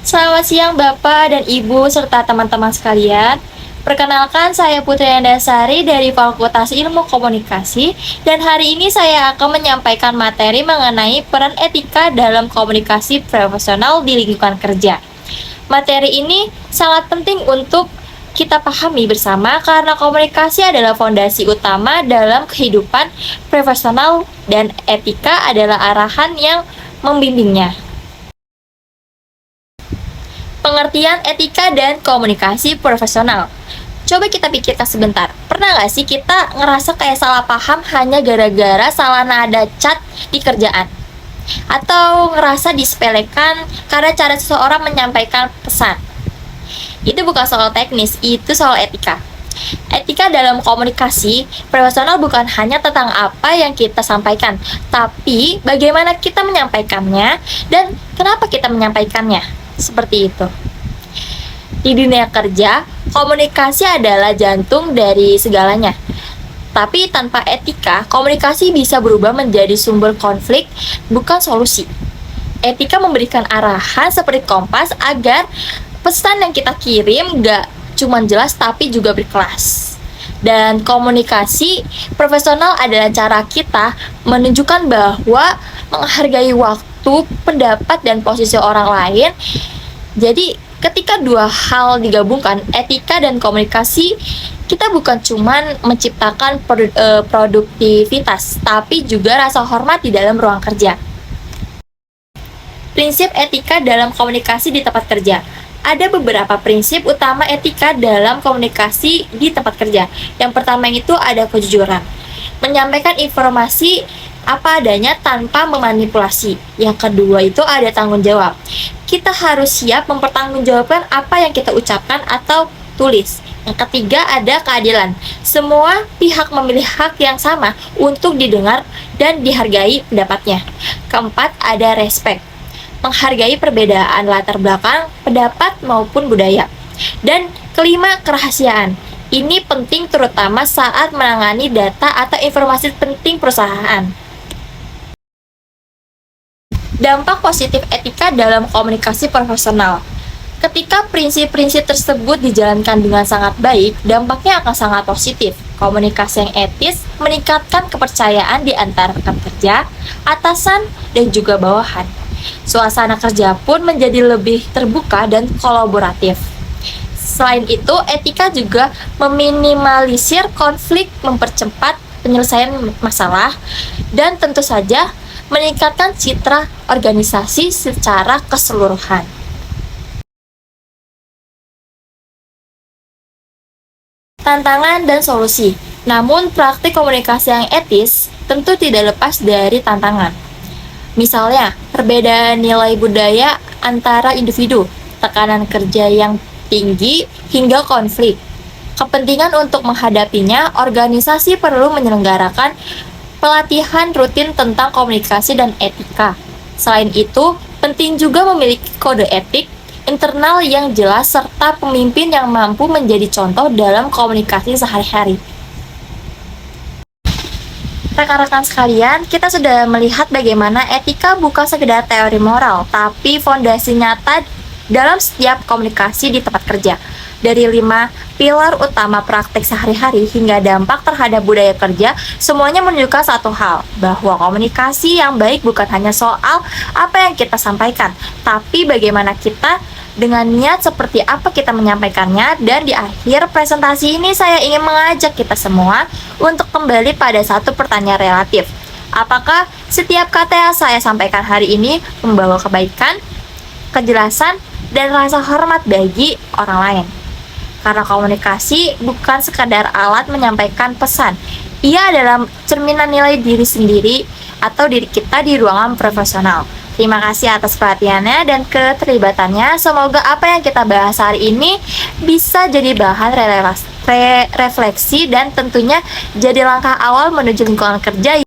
Selamat siang Bapak dan Ibu serta teman-teman sekalian. Perkenalkan, saya Putri Andasari dari Fakultas Ilmu Komunikasi dan hari ini saya akan menyampaikan materi mengenai peran etika dalam komunikasi profesional di lingkungan kerja. Materi ini sangat penting untuk kita pahami bersama karena komunikasi adalah fondasi utama dalam kehidupan profesional dan etika adalah arahan yang membimbingnya. Pengertian etika dan komunikasi profesional. Coba kita pikirkan sebentar, pernah nggak sih kita ngerasa kayak salah paham hanya gara-gara salah nada cat di kerjaan? Atau ngerasa disepelekan karena cara seseorang menyampaikan pesan? Itu bukan soal teknis, itu soal etika. Etika dalam komunikasi profesional bukan hanya tentang apa yang kita sampaikan, tapi bagaimana kita menyampaikannya dan kenapa kita menyampaikannya. Seperti itu. Di dunia kerja, komunikasi adalah jantung dari segalanya. Tapi tanpa etika, komunikasi bisa berubah menjadi sumber konflik, bukan solusi. Etika memberikan arahan seperti kompas agar pesan yang kita kirim gak cuma jelas tapi juga berkelas. Dan komunikasi profesional adalah cara kita menunjukkan bahwa menghargai waktu, pendapat, dan posisi orang lain. Jadi ketika dua hal digabungkan, etika dan komunikasi, kita bukan cuman menciptakan produktivitas, tapi juga rasa hormat di dalam ruang kerja. Prinsip etika dalam komunikasi di tempat kerja. Ada beberapa prinsip utama etika dalam komunikasi di tempat kerja. Yang pertama itu ada kejujuran. Menyampaikan informasi apa adanya tanpa memanipulasi. Yang kedua itu ada tanggung jawab. Kita harus siap mempertanggungjawabkan apa yang kita ucapkan atau tulis. Yang ketiga ada keadilan. Semua pihak memiliki hak yang sama untuk didengar dan dihargai pendapatnya. Keempat ada respect. Menghargai perbedaan latar belakang, pendapat maupun budaya. Dan kelima, kerahasiaan. Ini penting terutama saat menangani data atau informasi penting perusahaan. Dampak positif etika dalam komunikasi profesional. Ketika prinsip-prinsip tersebut dijalankan dengan sangat baik, dampaknya akan sangat positif. Komunikasi yang etis meningkatkan kepercayaan di antara rekan kerja, atasan, dan juga bawahan. Suasana kerja pun menjadi lebih terbuka dan kolaboratif. Selain itu, etika juga meminimalisir konflik, mempercepat penyelesaian masalah, dan tentu saja meningkatkan citra organisasi secara keseluruhan. Tantangan dan solusi. Namun, praktik komunikasi yang etis tentu tidak lepas dari tantangan. Misalnya, perbedaan nilai budaya antara individu, tekanan kerja yang tinggi, hingga konflik. Kepentingan untuk menghadapinya, organisasi perlu menyelenggarakan pelatihan rutin tentang komunikasi dan etika. Selain itu, penting juga memiliki kode etik internal yang jelas serta pemimpin yang mampu menjadi contoh dalam komunikasi sehari-hari. Rekan-rekan sekalian, kita sudah melihat bagaimana etika bukan sekedar teori moral, tapi fondasi nyata dalam setiap komunikasi di tempat kerja. Dari 5 pilar utama praktik sehari-hari hingga dampak terhadap budaya kerja, semuanya menunjukkan satu hal, bahwa komunikasi yang baik bukan hanya soal apa yang kita sampaikan, tapi bagaimana kita dengan niat seperti apa kita menyampaikannya. Dan di akhir presentasi ini saya ingin mengajak kita semua untuk kembali pada satu pertanyaan relatif. Apakah setiap kata yang saya sampaikan hari ini membawa kebaikan, kejelasan, dan rasa hormat bagi orang lain? Karena komunikasi bukan sekadar alat menyampaikan pesan. Ia adalah cerminan nilai diri sendiri atau diri kita di ruangan profesional. Terima kasih atas perhatiannya dan keterlibatannya. Semoga apa yang kita bahas hari ini bisa jadi bahan refleksi dan tentunya jadi langkah awal menuju lingkungan kerja